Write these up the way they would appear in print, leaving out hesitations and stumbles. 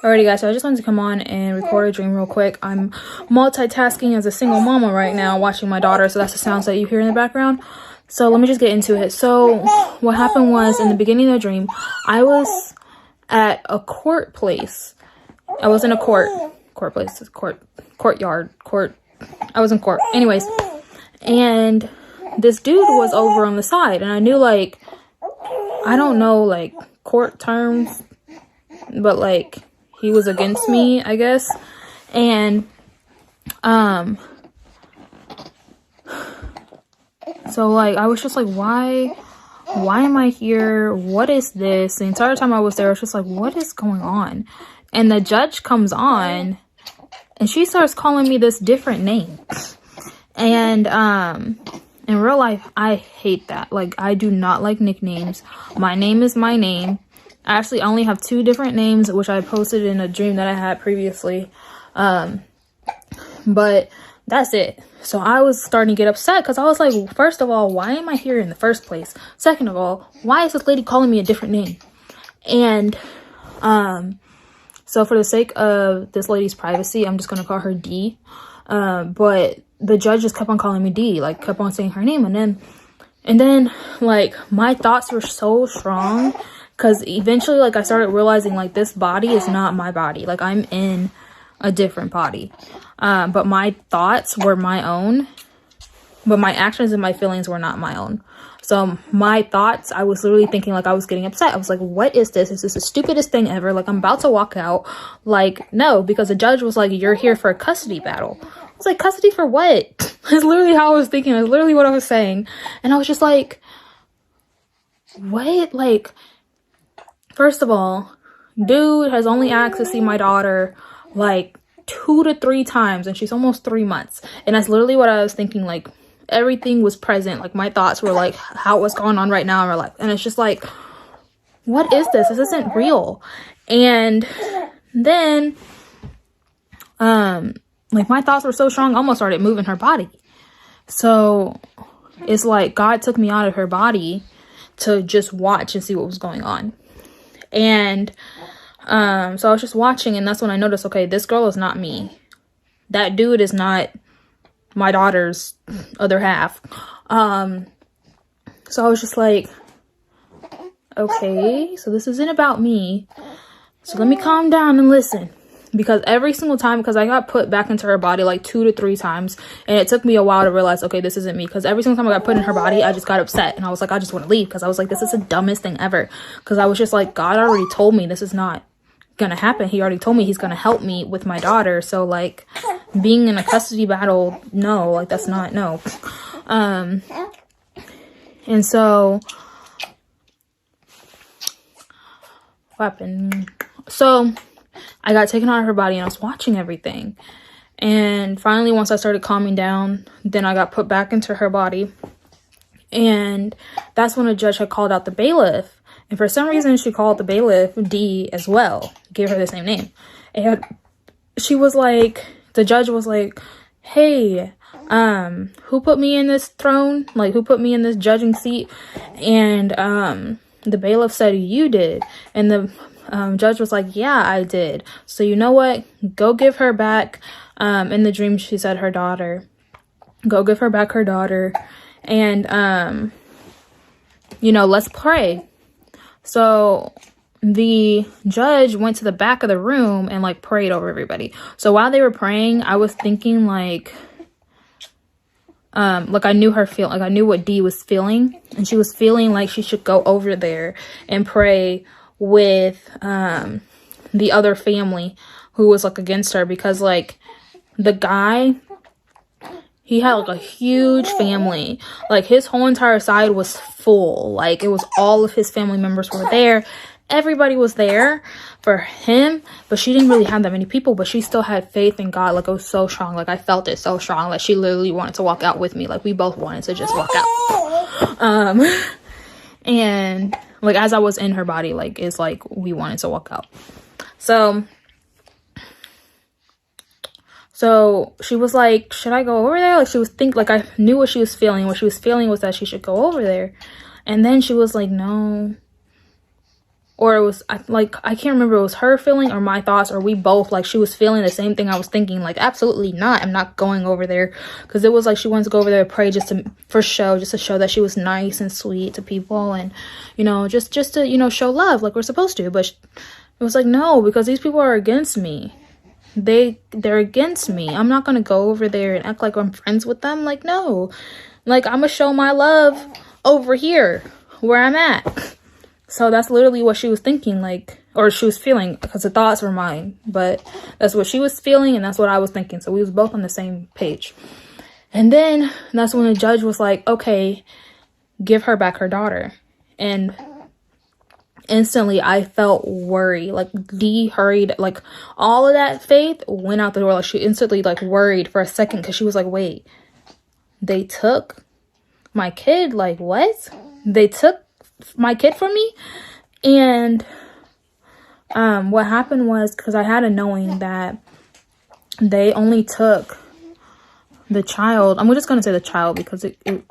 Alrighty guys, so I just wanted to come on and record a dream real quick. I'm multitasking as a single mama right now, watching my daughter, so that's the sounds that you hear in the background. So let me just get into it. So what happened was, in the beginning of the dream, I was at a court place. I was in a courtyard. I was in court. Anyways, and this dude was over on the side, and I knew, like, I don't know, like, court terms, but, like, he was against me, I guess. And so, like, I was just like, why am I here? What is this? The entire time I was there, I was just like, what is going on? And the judge comes on and she starts calling me this different name. And in real life, I hate that. Like, I do not like nicknames. My name is my name. I actually only have 2 different names, which I posted in a dream that I had previously. But that's it. So I was starting to get upset because I was like, first of all, why am I here in the first place? Second of all, why is this lady calling me a different name? And so for the sake of this lady's privacy, I'm just going to call her D. But the judge just kept on calling me D, like, kept on saying her name. And then like, my thoughts were so strong. Because eventually, like, I started realizing, like, this body is not my body. Like, I'm in a different body. But my thoughts were my own. But my actions and my feelings were not my own. So my thoughts, I was literally thinking, like, I was getting upset. I was like, what is this? Is this the stupidest thing ever? Like, I'm about to walk out. Like, no, because the judge was like, you're here for a custody battle. I was like, custody for what? That's literally how I was thinking. That's literally what I was saying. And I was just like, what? Like, first of all, dude has only asked to see my daughter like 2 to 3 times, and she's almost 3 months. And that's literally what I was thinking. Like, everything was present. Like, my thoughts were like, what's going on right now in our life? And it's just like, what is this? This isn't real. And then, like, my thoughts were so strong, I almost started moving her body. So it's like God took me out of her body to just watch and see what was going on. And so I was just watching, and that's when I noticed, okay, this girl is not me. That dude is not my daughter's other half. So I was just like, okay, so this isn't about me. So let me calm down and listen. Because every single time, because I got put back into her body like 2 to 3 times, and it took me a while to realize, okay, this isn't me. Because every single time I got put in her body, I just got upset, and I was like, I just want to leave. Because I was like, this is the dumbest thing ever. Because I was just like, God already told me this is not gonna happen. He already told me he's gonna help me with my daughter. So, like, being in a custody battle, no, like, that's not, no. And so what happened? So I got taken out of her body, and I was watching everything. And finally, once I started calming down, then I got put back into her body. And that's when a judge had called out the bailiff. And for some reason, she called the bailiff D as well. Gave her the same name. And she was like, the judge was like, hey, who put me in this throne? Like, who put me in this judging seat? And the bailiff said, you did. And the judge was like, yeah, I did. So you know what? Go give her back. In the dream, she said her daughter. Go give her back her daughter. And, you know, let's pray. So the judge went to the back of the room and, like, prayed over everybody. So while they were praying, I was thinking, like I knew her feel, like, I knew what D was feeling. And she was feeling like she should go over there and pray with the other family who was, like, against her, because, like, the guy, he had, like, a huge family. Like, his whole entire side was full. Like, it was all of his family members were there. Everybody was there for him, but she didn't really have that many people, but she still had faith in God. Like, it was so strong. Like, I felt it so strong. Like, she literally wanted to walk out with me. Like, we both wanted to just walk out. And like, as I was in her body, like, it's like we wanted to walk out. So she was like, should I go over there? Like, she was like, I knew what she was feeling. What she was feeling was that she should go over there. And then she was like, no, or it was like, I can't remember, it was her feeling or my thoughts, or we both, like, she was feeling the same thing I was thinking, like, absolutely not, I'm not going over there, because it was like she wanted to go over there and pray just to show that she was nice and sweet to people, and, you know, just to, you know, show love like we're supposed to. But it was like, no, because these people are against me. They're against me. I'm not gonna go over there and act like I'm friends with them. Like, no, like, I'm gonna show my love over here where I'm at. So that's literally what she was thinking, like, or she was feeling, because the thoughts were mine, but that's what she was feeling and that's what I was thinking. So we was both on the same page. And then that's when the judge was like, okay, give her back her daughter. And instantly I felt worry, like Dee hurried, like all of that faith went out the door. Like she instantly like worried for a second, because she was like, wait, they took my kid? Like, what? They took my kid from me? And what happened was, because I had a knowing that they only took the child. I'm just gonna say the child, because it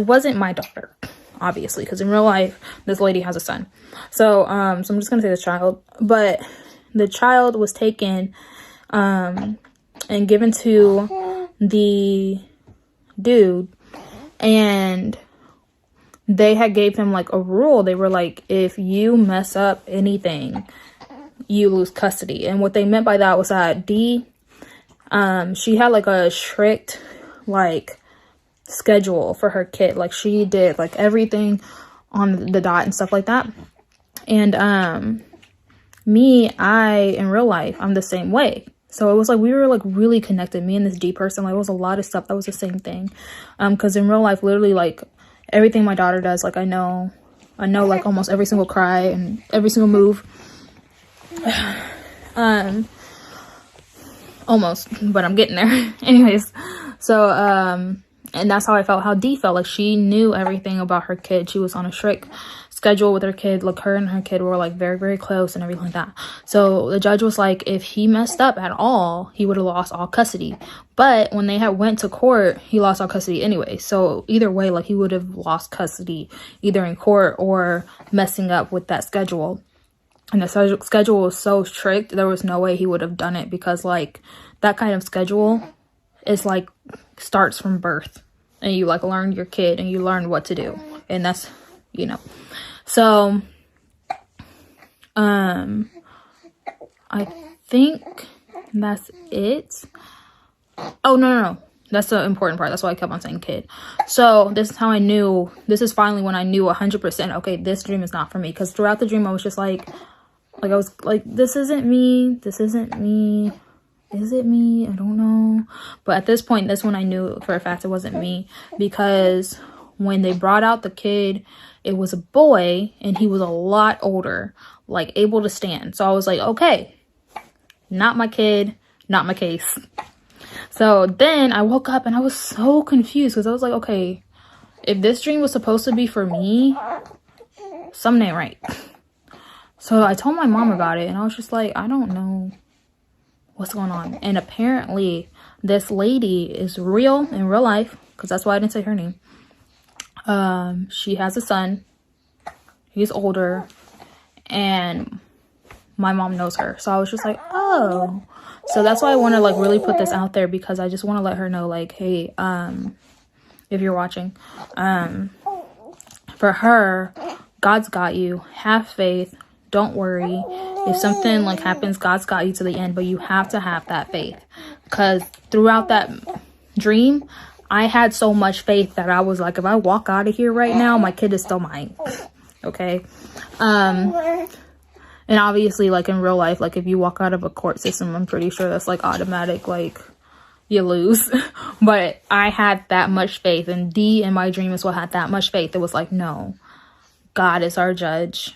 wasn't my daughter, obviously, because in real life this lady has a son. So I'm just gonna say the child. But the child was taken and given to the dude, and they had gave him like a rule. They were like, if you mess up anything, you lose custody. And what they meant by that was that Dee, she had like a strict like schedule for her kid. Like she did like everything on the dot and stuff like that. And in real life, I'm the same way. So it was like we were like really connected, me and this Dee person. Like it was a lot of stuff that was the same thing. Because in real life, literally, like everything my daughter does, like I know like almost every single cry and every single move. Almost, but I'm getting there. Anyways, so and that's how I felt, how Dee felt. Like she knew everything about her kid. She was on a strict schedule with her kid. Like her and her kid were like very, very close and everything like that. So the judge was like, if he messed up at all, he would have lost all custody. But when they had went to court, he lost all custody anyway. So either way, like he would have lost custody either in court or messing up with that schedule. And the schedule was so strict, there was no way he would have done it, because like that kind of schedule is like starts from birth, and you like learn your kid and you learn what to do, and that's, you know. So I think that's it. Oh no, that's the important part. That's why I kept on saying kid. So this is how I knew, this is finally when I knew 100%, okay, this dream is not for me. Because throughout the dream I was just like I was like, this isn't me, is it me? I don't know. But at this point, that's when I knew for a fact it wasn't me, because when they brought out the kid, it was a boy and he was a lot older, like able to stand. So I was like, okay, not my kid, not my case. So then I woke up and I was so confused, because I was like, okay, if this dream was supposed to be for me, something ain't right. So I told my mom about it, and I was just like, I don't know what's going on. And apparently this lady is real in real life, because that's why I didn't say her name. She has a son. He's older, and my mom knows her. So I was just like, oh. So that's why I want to like really put this out there, because I just want to let her know, like, hey, if you're watching, for her, God's got you. Have faith. Don't worry. If something like happens, God's got you to the end, but you have to have that faith. Because throughout that dream, I had so much faith that I was like, if I walk out of here right now, my kid is still mine. Okay. And obviously, like in real life, like if you walk out of a court system, I'm pretty sure that's like automatic, like you lose. But I had that much faith, and Dee in my dream as well had that much faith. It was like, no, God is our judge.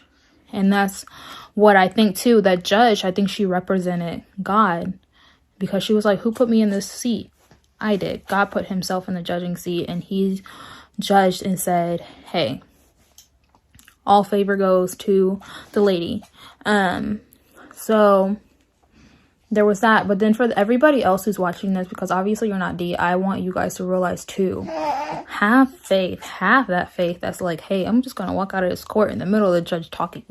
And that's what I think too. That judge, I think she represented God, because she was like, who put me in this seat? I did. God put himself in the judging seat, and he judged and said, hey, all favor goes to the lady. So there was that. But then for everybody else who's watching this, because obviously you're not D, I want you guys to realize too, have faith, have that faith that's like, hey, I'm just gonna walk out of this court in the middle of the judge talking.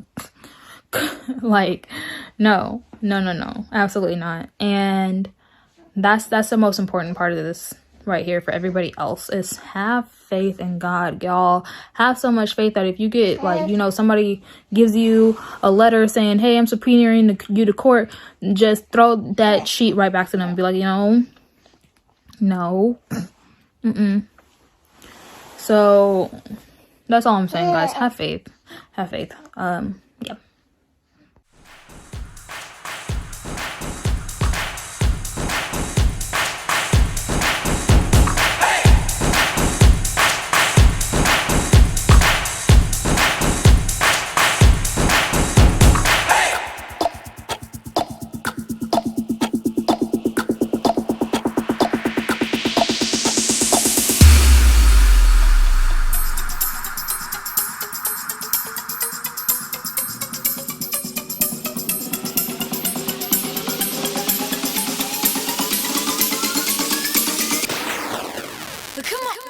Like, no, absolutely not. And that's the most important part of this right here for everybody else, is have faith in God, y'all. Have so much faith that if you get, like, you know, somebody gives you a letter saying, hey, I'm subpoenaing you to court, just throw that sheet right back to them and be like, you know, no. So that's all I'm saying, guys. Have faith. Yeah. Come on.